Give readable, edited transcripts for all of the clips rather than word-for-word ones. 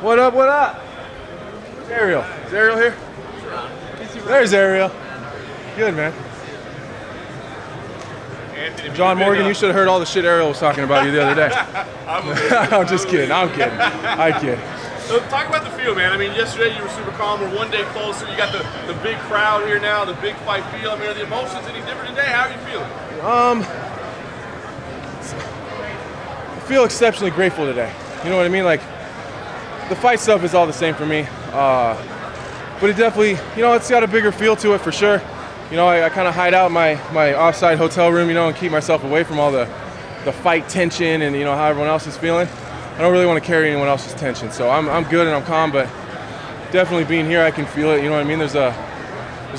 What up, what up? Where's Ariel? Is Ariel here? There's Ariel. Good, man. Anthony, John Morgan, you should have heard all the shit Ariel was talking about you the other day. I'm just kidding. I kid. So talk about the field, man. I mean, yesterday you were super calm. We're one day closer. You got the big crowd here now, the big fight feel. I mean, are the emotions any different today? How are you feeling? I feel exceptionally grateful today. You know what I mean? Like, the fight stuff is all the same for me. But it definitely, you know, it's got a bigger feel to it for sure. You know, I kind of hide out in my offside hotel room, you know, and keep myself away from all the fight tension and, you know, how everyone else is feeling. I don't really want to carry anyone else's tension. So I'm good and I'm calm, but definitely being here, I can feel it. You know what I mean? There's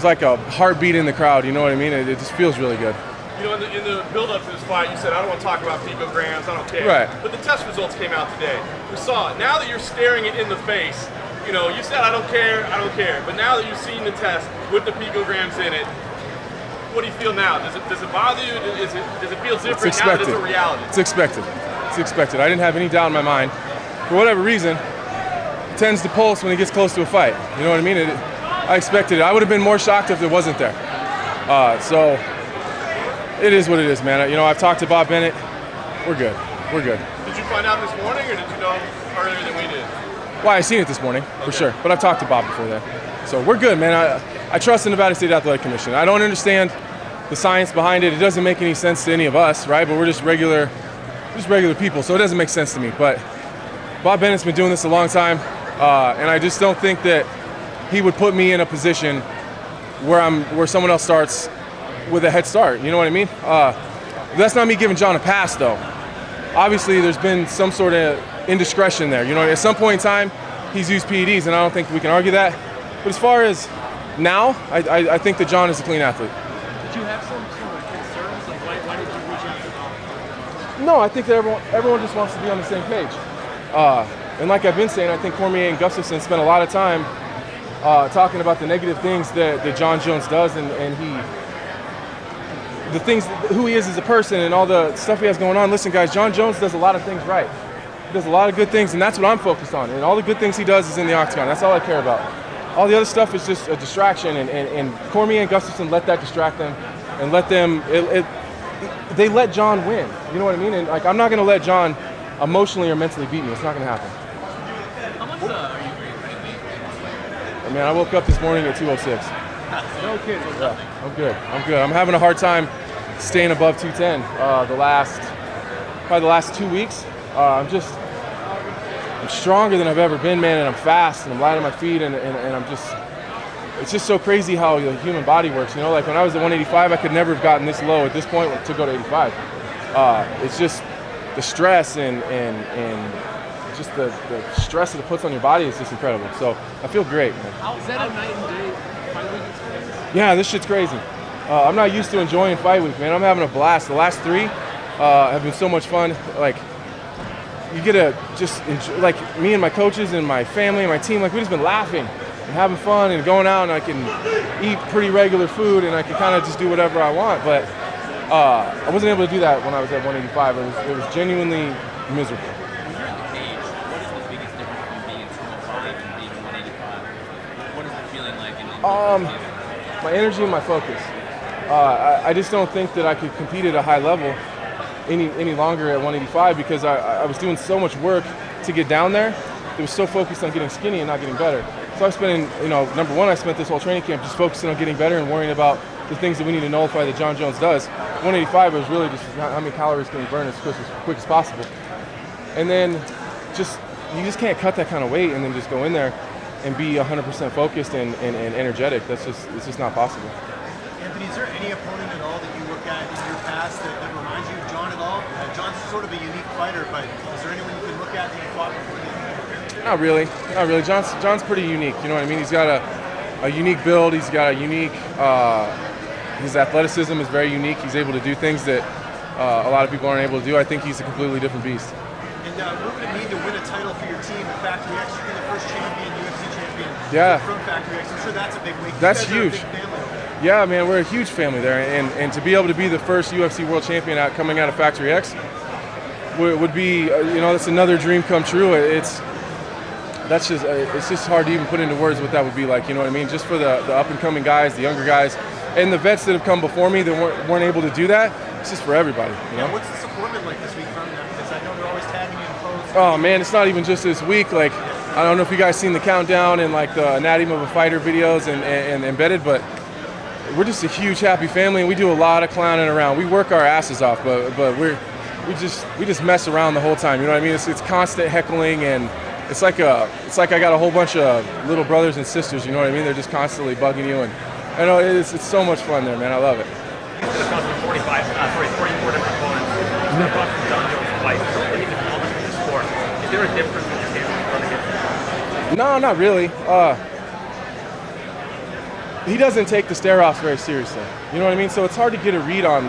like a heartbeat in the crowd. You know what I mean? It just feels really good. You know, in the build-up to this fight, you said, I don't want to talk about picograms, I don't care. Right. But the test results came out today. We saw it. Now that you're staring it in the face, you know, you said, I don't care. But now that you've seen the test with the picograms in it, what do you feel now? Does it bother you? Does it feel different now that it's a reality? It's expected. I didn't have any doubt in my mind. For whatever reason, it tends to pulse when it gets close to a fight. You know what I mean? I expected it. I would have been more shocked if it wasn't there. So it is what it is, man. You know, I've talked to Bob Bennett. We're good. Did you find out this morning, or did you know earlier than we did? Well, I seen it this morning, for sure. But I've talked to Bob before that. So we're good, man. I trust the Nevada State Athletic Commission. I don't understand the science behind it. It doesn't make any sense to any of us, right? But we're just regular people, so it doesn't make sense to me. But Bob Bennett's been doing this a long time, and I just don't think that he would put me in a position where someone else starts with a head start. You know what I mean? That's not me giving John a pass, though. Obviously, there's been some sort of indiscretion there. You know, at some point in time, he's used PEDs, and I don't think we can argue that. But as far as now, I think that John is a clean athlete. Did you have some sort of concerns? Like, why did you reach out to Bob? No, I think that everyone just wants to be on the same page. And like I've been saying, I think Cormier and Gustafsson spent a lot of time talking about the negative things that Jon Jones does, and who he is as a person and all the stuff he has going on. Listen, guys, Jon Jones does a lot of things right. He does a lot of good things, and that's what I'm focused on. And all the good things he does is in the octagon. That's all I care about. All the other stuff is just a distraction, and Cormier and Gustafsson let that distract them, and they let John win. You know what I mean? And like, I'm not going to let John emotionally or mentally beat me. It's not going to happen. How much are you ready? I mean, I woke up this morning at 206. No kidding. Yeah, I'm good. I'm having a hard time staying above 210. Probably the last 2 weeks. I'm stronger than I've ever been, man, and I'm fast, and I'm light on my feet, and it's just so crazy how the human body works. You know, like when I was at 185, I could never have gotten this low at this point to go to 85. It's just the stress and just the stress that it puts on your body is just incredible. So I feel great, man. Is that a night and day fight week experience? Yeah, this shit's crazy. I'm not used to enjoying fight week, man. I'm having a blast. The last 3 have been so much fun. Like, you get to just enjoy, like me and my coaches and my family and my team, like we've just been laughing and having fun and going out, and I can eat pretty regular food and I can kind of just do whatever I want. But I wasn't able to do that when I was at 185. It was genuinely miserable. When you're in the cage, what is the biggest difference between being in 205 and being in 185? What is the feeling like? My energy and my focus. I just don't think that I could compete at a high level any longer at 185 because I was doing so much work to get down there. It was so focused on getting skinny and not getting better. So I spent, number one, I spent this whole training camp just focusing on getting better and worrying about the things that we need to nullify that Jon Jones does. 185 was really just how many calories can you burn as quick as possible. And then you just can't cut that kind of weight and then just go in there and be 100% focused and energetic. It's just not possible. Anthony, is there any opponent at all that you look at in your past that reminds you of Jon at all? John's sort of a unique fighter, but is there anyone you can look at that you fought before? Not really. John's pretty unique. You know what I mean? He's got a unique build. He's got a unique. His athleticism is very unique. He's able to do things that a lot of people aren't able to do. I think he's a completely different beast. And what would it mean to win a title for your team at Factory X? You're the first champion, UFC champion from Factory X. I'm sure that's a big week. That's huge. Yeah, man, we're a huge family there, and to be able to be the first UFC world champion coming out of Factory X would be, that's another dream come true. that's just it's just hard to even put into words what that would be like. You know what I mean? Just for the up and coming guys, the younger guys, and the vets that have come before me that weren't able to do that. It's just for everybody. You know? What's the support been like this week from them? Because I know they're always tagging you in posts. Oh man, it's not even just this week. Like, I don't know if you guys seen the countdown and like the Anatomy of a Fighter videos and embedded, but we're just a huge happy family, and we do a lot of clowning around. We work our asses off, but we just mess around the whole time. You know what I mean? It's constant heckling, and it's like I got a whole bunch of little brothers and sisters. You know what I mean? They're just constantly bugging you, and I know it's so much fun there, man. I love it. It's going to cost me 44 different opponents. It's going to cost me Jon Jones twice. It's really the element of the sport. Is there a difference in your game when you run against him? No, not really. He doesn't take the stare-offs very seriously. You know what I mean? So it's hard to get a read on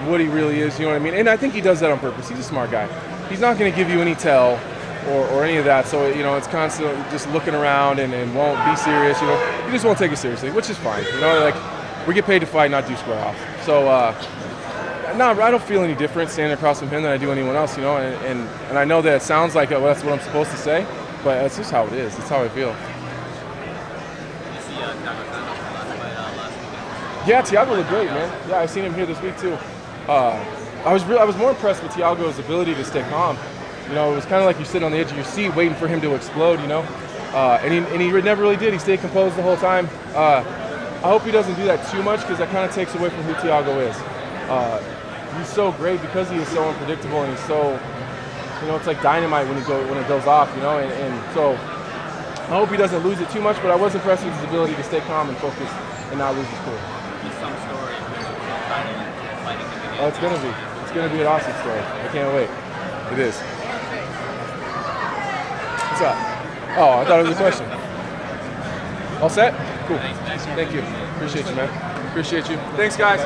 what he really is. You know what I mean? And I think he does that on purpose. He's a smart guy. He's not going to give you any tell or any of that. So, you know, it's constantly just looking around and won't be serious. You know, he just won't take it seriously, which is fine. You know, like, we get paid to fight, not do square off. So, no, I don't feel any different standing across from him than I do anyone else. You know, and I know that it sounds like that's what I'm supposed to say, but that's just how it is. It's how I feel. Yeah, Thiago looked great, man. Yeah, I've seen him here this week too. I was more impressed with Thiago's ability to stay calm. You know, it was kind of like you're sitting on the edge of your seat waiting for him to explode. You know, and he never really did. He stayed composed the whole time. I hope he doesn't do that too much, because that kind of takes away from who Thiago is. He's so great because he is so unpredictable, and he's so, you know, it's like dynamite when it goes off. You know, and so I hope he doesn't lose it too much. But I was impressed with his ability to stay calm and focus and not lose his cool. Some story fighting Oh, it's gonna be an awesome story. I can't wait. It is. What's up? Oh, I thought it was a question. All set? Cool. Thank you. Appreciate you, man. Appreciate you. Thanks, guys.